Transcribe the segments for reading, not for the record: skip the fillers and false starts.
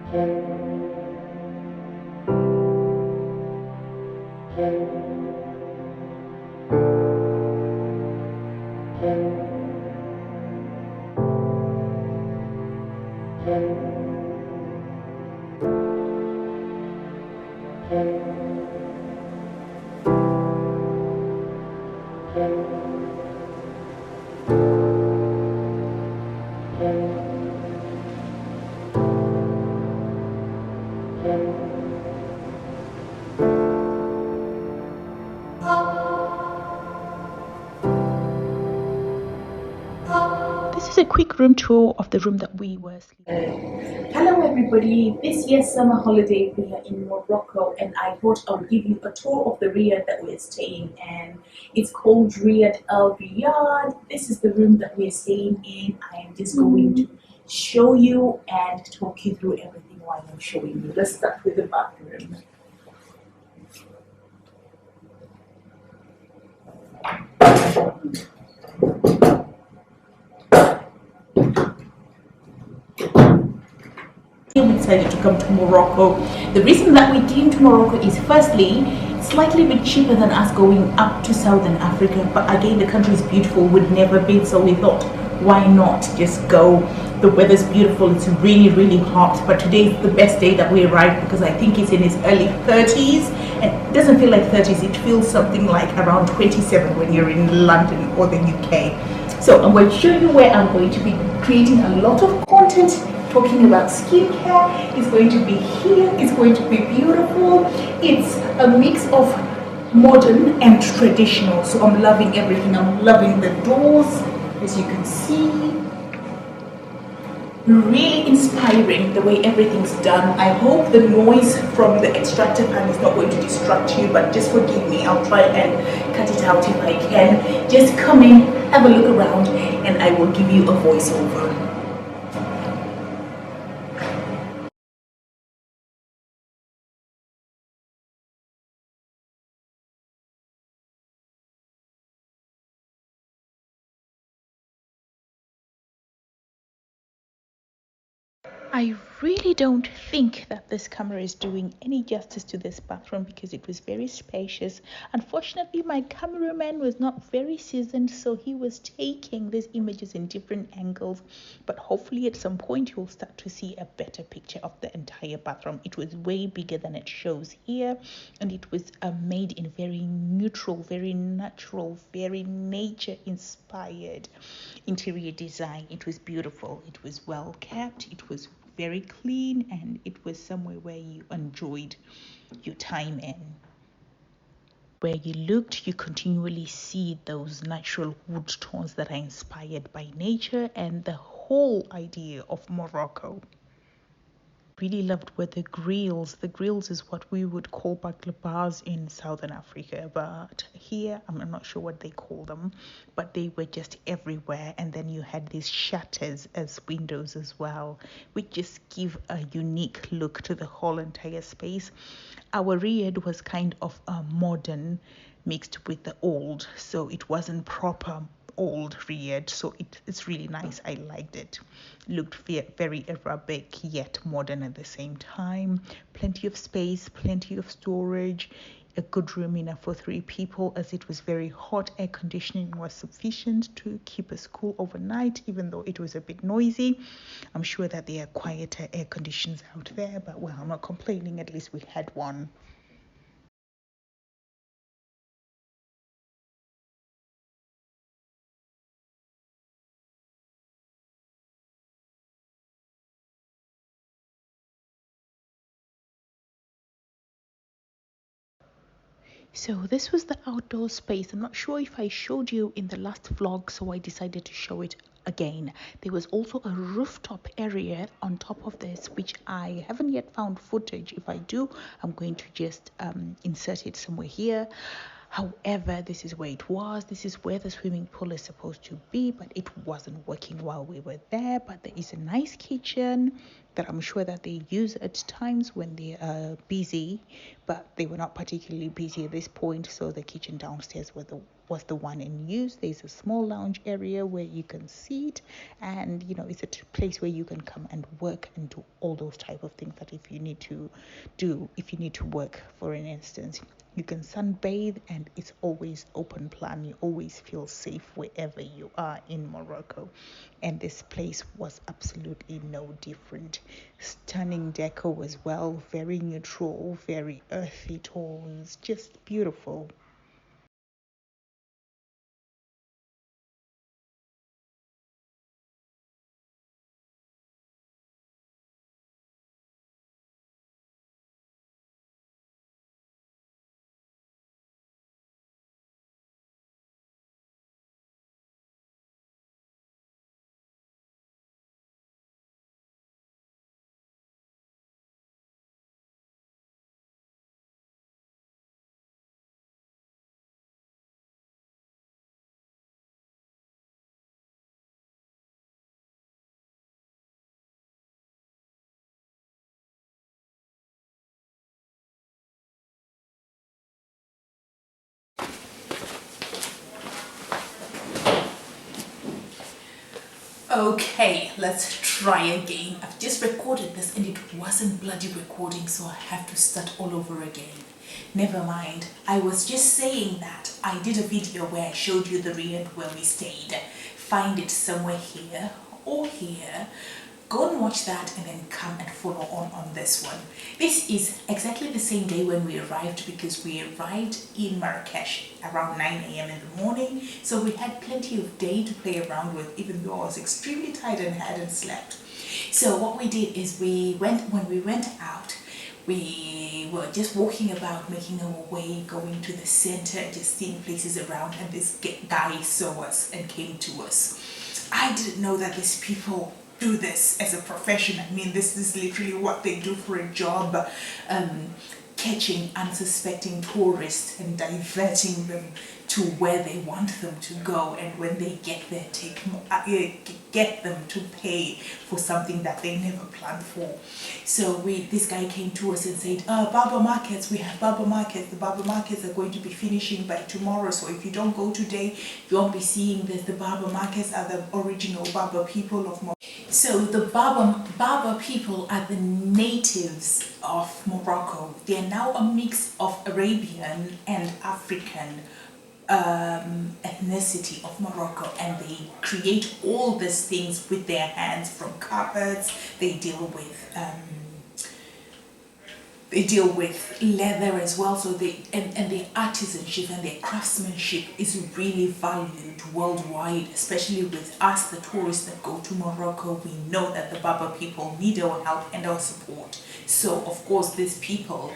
This is a quick room tour of the room that we were sleeping. Hello everybody, this year's summer holiday we are in Morocco and I thought I would give you a tour of the Riyadh that we're staying in. It's called Riyadh Al Riyadh. This is the room that we're staying in. I am just going to show you and talk you through everything while I'm showing you. Let's start with the bathroom. We decided to come to Morocco. The reason that we came to Morocco is firstly, it's slightly bit cheaper than us going up to Southern Africa, but again the country is beautiful, we'd never been, so we thought why not just go. The weather's beautiful, it's really hot, but today is the best day that we arrived because I think it's in its early 30s and it doesn't feel like 30s, it feels something like around 27 when you're in London or the UK. So I'm going to show you where I'm going to be creating a lot of content talking about skincare. It's going to be here, it's going to be beautiful. It's a mix of modern and traditional, so I'm loving everything. I'm loving the doors, as you can see. Really inspiring the way everything's done. I hope the noise from the extractor fan is not going to distract you, but just forgive me. I'll try and cut it out if I can. Just come in, have a look around, and I will give you a voiceover. I really don't think that this camera is doing any justice to this bathroom because it was very spacious. Unfortunately, my cameraman was not very seasoned, so he was taking these images in different angles. But hopefully at some point you'll start to see a better picture of the entire bathroom. It was way bigger than it shows here, and it was made in very neutral, very natural, very nature inspired interior design. It was beautiful, it was well kept, it was very clean, and it was somewhere where you enjoyed your time in. Where you looked, you continually see those natural wood tones that are inspired by nature and the whole idea of Morocco. Really loved were the grills is what we would call baklava's in Southern Africa, but here I'm not sure what they call them, but they were just everywhere. And then you had these shutters as windows as well, which just give a unique look to the whole entire space. Our Riyadh was kind of a modern mixed with the old, so it wasn't proper old Riyadh, so it's really nice. I liked it. Looked very Arabic yet modern at the same time. Plenty of space, plenty of storage, a good room enough for 3 people as it was very hot. Air conditioning was sufficient to keep us cool overnight, even though it was a bit noisy. I'm sure that there are quieter air conditions out there, but well, I'm not complaining, at least we had one. So this was the outdoor space. I'm not sure if I showed you in the last vlog, so I decided to show it again. There was also a rooftop area on top of this, which I haven't yet found footage. If I do, I'm going to just insert it somewhere here. However, this is where it was. This is where the swimming pool is supposed to be, but it wasn't working while we were there. But there is a nice kitchen, that I'm sure that they use at times when they are busy, but they were not particularly busy at this point. So the kitchen downstairs was the one in use. There's a small lounge area where you can sit, and it's a place where you can come and work and do all those type of things that if you need to work, for an instance. You can sunbathe, and it's always open plan. You always feel safe wherever you are in Morocco. And this place was absolutely no different. Stunning decor as well, very neutral, very earthy tones, just beautiful. Okay, let's try again. I've just recorded this and it wasn't bloody recording, so I have to start all over again. Never mind. I was just saying that I did a video where I showed you the Riyadh where we stayed. Find it somewhere here or here. Go and watch that and then come and follow on this one. This is exactly the same day when we arrived, because we arrived in Marrakesh around 9 a.m. in the morning. So we had plenty of day to play around with, even though I was extremely tired and hadn't slept. So what we did is when we went out, we were just walking about, making our way, going to the center, just seeing places around, and this guy saw us and came to us. I didn't know that these people do this as a profession. I mean, this is literally what they do for a job, catching unsuspecting tourists and diverting them to where they want them to go, and when they get there, get them to pay for something that they never planned for. So this guy came to us and said, Barber markets, we have barber markets. The barber markets are going to be finishing by tomorrow, so if you don't go today, you won't be seeing this. The barber markets are the original barber people of Morocco. So the barber people are the natives of Morocco. They are now a mix of Arabian and African ethnicity of Morocco, and they create all these things with their hands, from carpets. They deal with leather as well. So and their artisanship and their craftsmanship is really valued worldwide, especially with us, the tourists that go to Morocco. We know that the Berber people need our help and our support. So of course these people,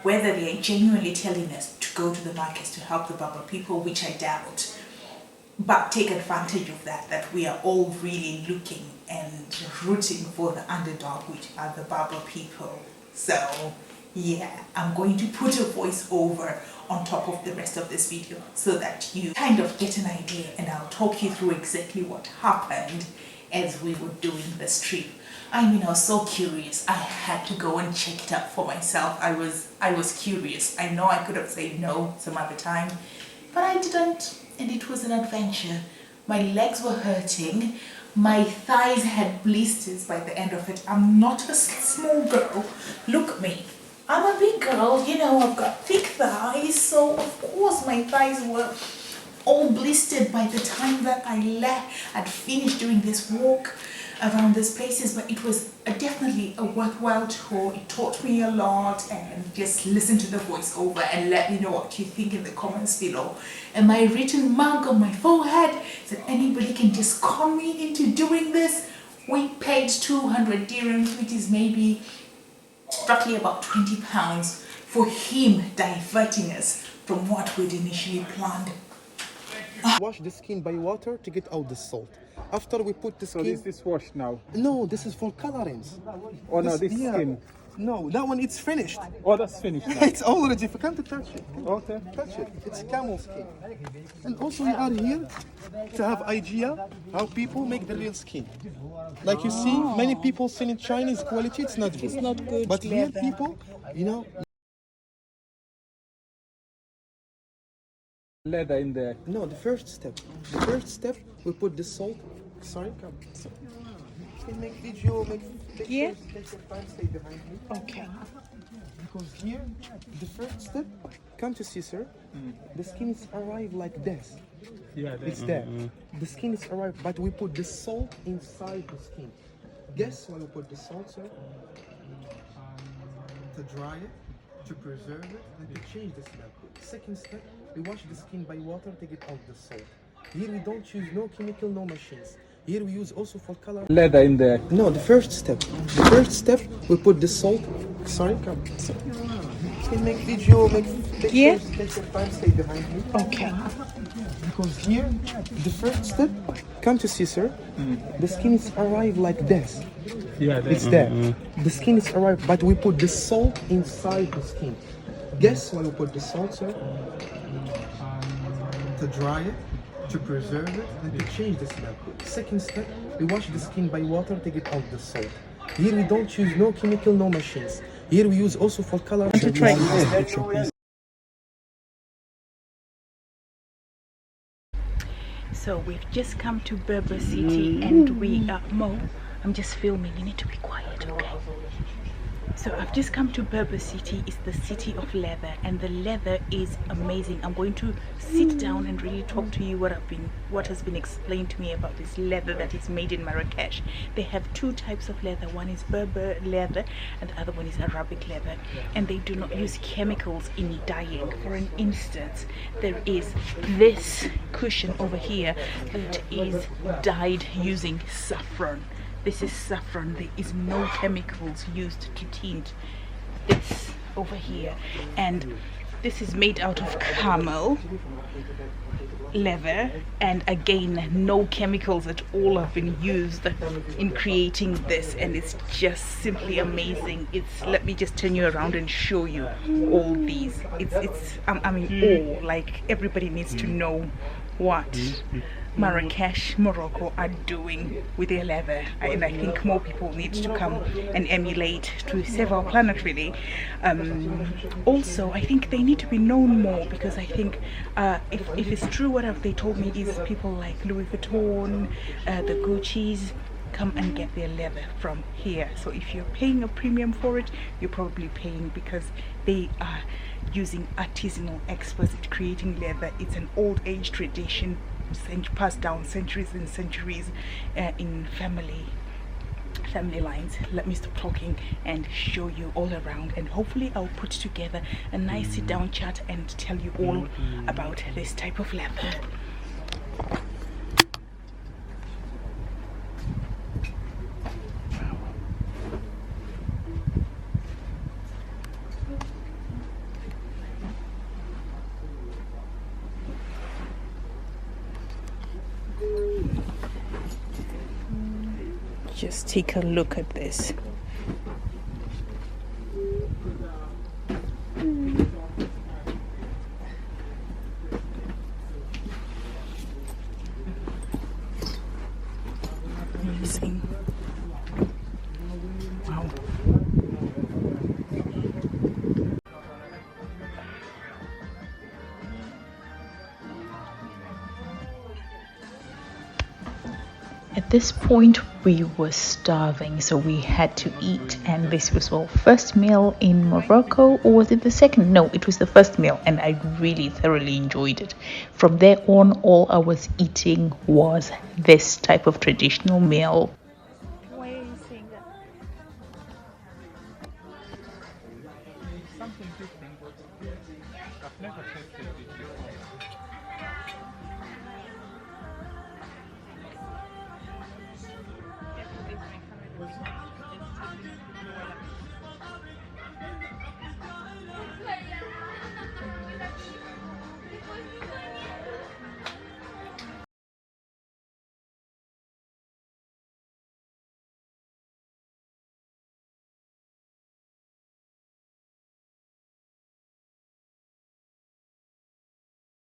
whether they are genuinely telling us to go to the markets to help the Berber people, which I doubt, but take advantage of that we are all really looking and rooting for the underdog, which are the Berber people. So yeah, I'm going to put a voiceover on top of the rest of this video so that you kind of get an idea, and I'll talk you through exactly what happened as we were doing this trip. I mean, I was so curious. I had to go and check it out for myself. I was curious. I know I could have said no some other time, but I didn't, and it was an adventure. My legs were hurting. My thighs had blisters by the end of it. I'm not a small girl. Look at me. I'm a big girl, I've got thick thighs, so of course my thighs were all blistered by the time that I'd finished doing this walk around these places. But it was definitely a worthwhile tour. It taught me a lot, and just listen to the voiceover and let me know what you think in the comments below. And my written mark on my forehead that anybody can just con me into doing this. We paid 200 dirhams, which is maybe roughly about 20 pounds, for him diverting us from what we'd initially planned. Wash the skin by water to get out the salt. After we put the skin... So this is washed now? No, this is for colorings. Oh no, this yeah. skin. No, that one it's finished. Oh, that's finished now. It's already. If you can't touch it, Okay. touch it. It's camel skin. And also we are here to have idea how people make the real skin. Like you see, many people selling Chinese quality. It's not good. It's not good But real leather. people, you know. Leather in there. No, the first step. The first step, we put the salt. Sorry, come. You can make video, make pictures. Yeah. Take your time, stay behind me. Okay. Because here, the first step, come to see, sir. The skin is arrived like this. Yeah, It's there. The skin is arrived, but we put the salt inside the skin. Guess why we put the salt, sir? To dry it, to preserve it, and to change the smell. Second step, we wash the skin by water to get out the salt. Here we don't use no chemical, no machines. Here we use also for color. Leather in there. No, the first step. The first step, we put the salt. Sorry, come. You can make video, make pictures. Yeah. Take your time, stay behind me. Okay. Because here, the first step, come to see, sir. The skin is arrived like this. Yeah, It's there. The skin is arrived, but we put the salt inside the skin. Guess why we put the salt, sir? To dry it, to preserve it, and to change the smell. Second step, we wash the skin by water to get out the salt. Here we don't use no chemical, no machines. Here we use also for color. So we've just come to Berber City and we are Mo. I'm just filming, you need to be quiet, okay? So I've just come to Berber City. It's the city of leather and the leather is amazing. I'm going to sit down and really talk to you what has been explained to me about this leather that is made in Marrakesh. They have two types of leather. One is Berber leather and the other one is Arabic leather, and they do not use chemicals in dyeing. For an instance, there is this cushion over here that is dyed using saffron. This is saffron. There is no chemicals used to tint this over here, and this is made out of camel leather, and again no chemicals at all have been used in creating this, and it's just simply amazing. It's, let me just turn you around and show you all these. It's I mean, like, everybody needs to know what Marrakesh, Morocco are doing with their leather, and I think more people need to come and emulate to save our planet, really. Also, I think they need to be known more, because I think if it's true what they told me is people like Louis Vuitton, the Gucci's, come and get their leather from here. So if you're paying a premium for it, you're probably paying because they are using artisanal experts at creating leather. It's an old age tradition passed down centuries and centuries in family lines. Let me stop talking and show you all around, and hopefully I'll put together a nice sit down chat and tell you all about this type of leather. Just take a look at this. Amazing. Wow. At this point we were starving, so we had to eat, and this was our first meal in Morocco, or was it the second? No, it was the first meal, and I really thoroughly enjoyed it. From there on, all I was eating was this type of traditional meal. Why are you saying that? Something different. I've never tasted it before.